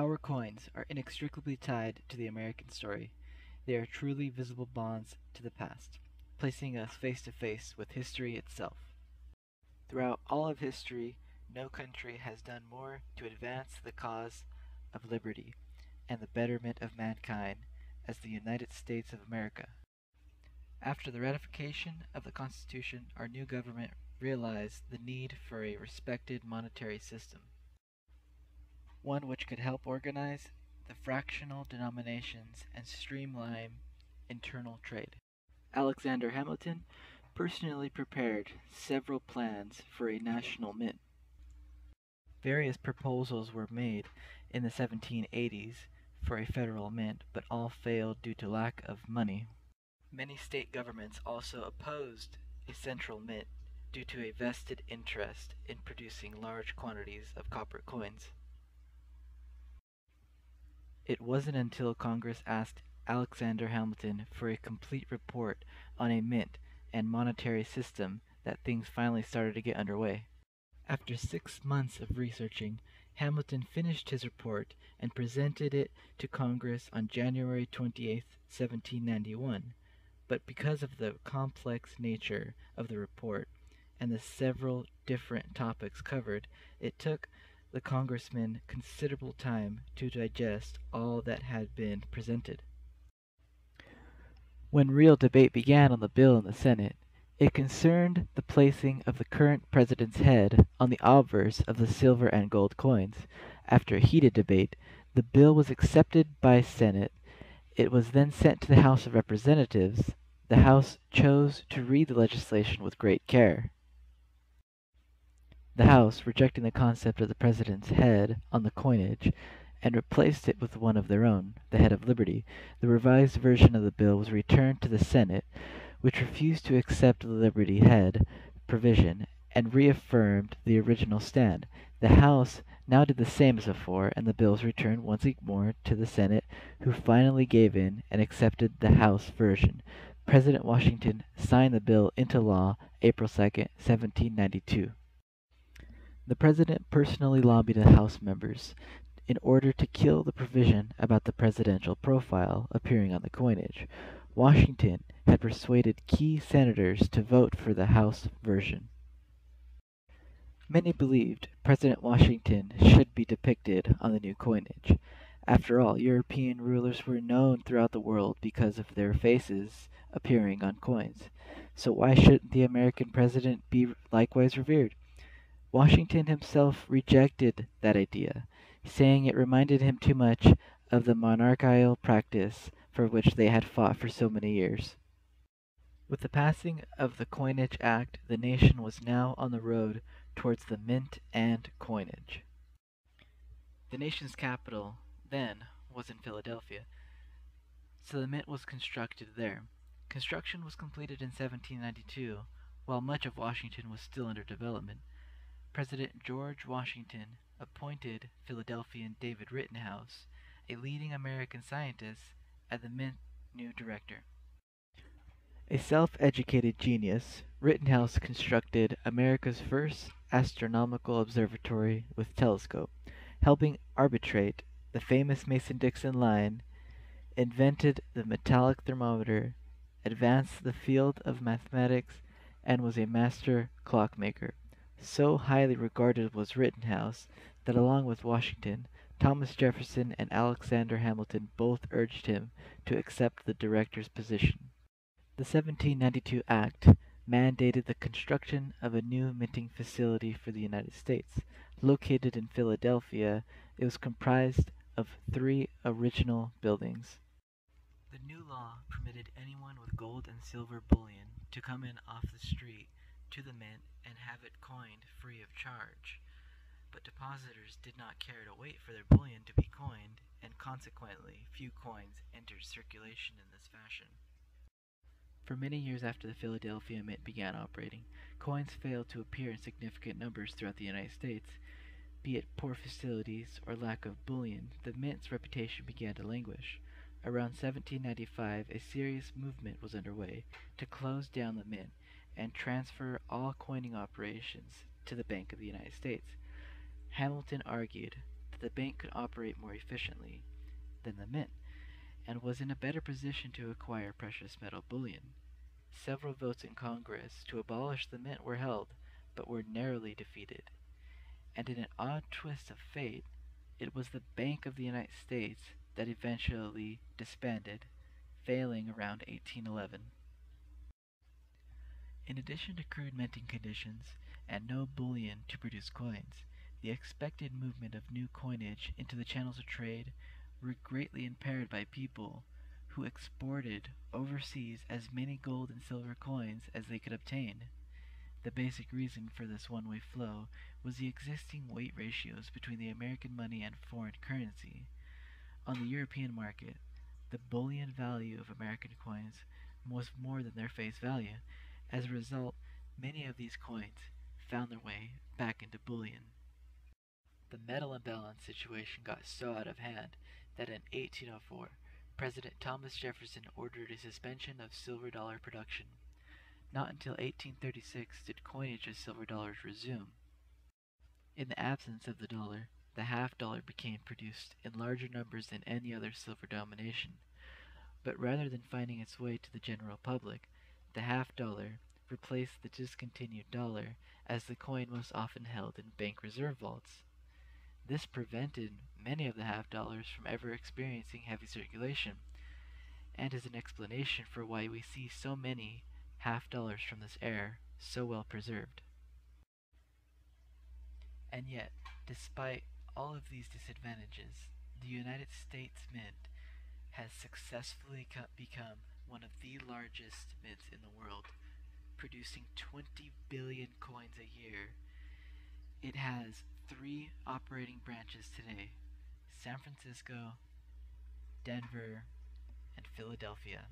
Our coins are inextricably tied to the American story. They are truly visible bonds to the past, placing us face to face with history itself. Throughout all of history, no country has done more to advance the cause of liberty and the betterment of mankind as the United States of America. After the ratification of the Constitution, our new government realized the need for a respected monetary system, one which could help organize the fractional denominations and streamline internal trade. Alexander Hamilton personally prepared several plans for a national mint. Various proposals were made in the 1780s for a federal mint, but all failed due to lack of money. Many state governments also opposed a central mint due to a vested interest in producing large quantities of copper coins. It wasn't until Congress asked Alexander Hamilton for a complete report on a mint and monetary system that things finally started to get underway. After 6 months of researching, Hamilton finished his report and presented it to Congress on January 28, 1791. But because of the complex nature of the report and the several different topics covered, it took the congressman considerable time to digest all that had been presented. When real debate began on the bill in the Senate, it concerned the placing of the current president's head on the obverse of the silver and gold coins. After a heated debate, the bill was accepted by Senate. It was then sent to the House of Representatives. The House chose to read the legislation with great care. The House, rejecting the concept of the president's head on the coinage, and replaced it with one of their own, the head of liberty. The revised version of the bill was returned to the Senate, which refused to accept the liberty head provision and reaffirmed the original stand. The House now did the same as before, and the bill was returned once more to the Senate, who finally gave in and accepted the House version. President Washington signed the bill into law April 2, 1792. The President personally lobbied the House members in order to kill the provision about the presidential profile appearing on the coinage. Washington had persuaded key senators to vote for the House version. Many believed President Washington should be depicted on the new coinage. After all, European rulers were known throughout the world because of their faces appearing on coins. So why shouldn't the American president be likewise revered? Washington himself rejected that idea, saying it reminded him too much of the monarchical practice for which they had fought for so many years. With the passing of the Coinage Act, the nation was now on the road towards the mint and coinage. The nation's capital, then, was in Philadelphia, so the mint was constructed there. Construction was completed in 1792, while much of Washington was still under development. President George Washington appointed Philadelphian David Rittenhouse, a leading American scientist, as the mint new director. A self-educated genius, Rittenhouse constructed America's first astronomical observatory with telescope, helping arbitrate the famous Mason-Dixon line, invented the metallic thermometer, advanced the field of mathematics, and was a master clockmaker. So highly regarded was Rittenhouse that along with Washington, Thomas Jefferson and Alexander Hamilton both urged him to accept the director's position. The 1792 Act mandated the construction of a new minting facility for the United States. Located in Philadelphia, it was comprised of 3 original buildings. The new law permitted anyone with gold and silver bullion to come in off the street to the mint and have it coined free of charge. But depositors did not care to wait for their bullion to be coined, and consequently few coins entered circulation in this fashion. For many years after the Philadelphia Mint began operating, coins failed to appear in significant numbers throughout the United States. Be it poor facilities or lack of bullion, the mint's reputation began to languish. Around 1795, a serious movement was underway to close down the mint and transfer all coining operations to the Bank of the United States. Hamilton argued that the bank could operate more efficiently than the mint, and was in a better position to acquire precious metal bullion. Several votes in Congress to abolish the mint were held, but were narrowly defeated. And in an odd twist of fate, it was the Bank of the United States that eventually disbanded, failing around 1811. In addition to crude minting conditions and no bullion to produce coins, the expected movement of new coinage into the channels of trade were greatly impaired by people who exported overseas as many gold and silver coins as they could obtain. The basic reason for this one-way flow was the existing weight ratios between the American money and foreign currency. On the European market, the bullion value of American coins was more than their face value. As a result, many of these coins found their way back into bullion. The metal imbalance situation got so out of hand that in 1804, President Thomas Jefferson ordered a suspension of silver dollar production. Not until 1836 did coinage of silver dollars resume. In the absence of the dollar, the half-dollar became produced in larger numbers than any other silver denomination. But rather than finding its way to the general public, the half-dollar replaced the discontinued dollar as the coin most often held in bank reserve vaults. This prevented many of the half-dollars from ever experiencing heavy circulation, and is an explanation for why we see so many half-dollars from this era so well preserved. And yet, despite all of these disadvantages, the United States Mint has successfully become one of the largest mints in the world, producing 20 billion coins a year. It has 3 operating branches today: San Francisco, Denver, and Philadelphia.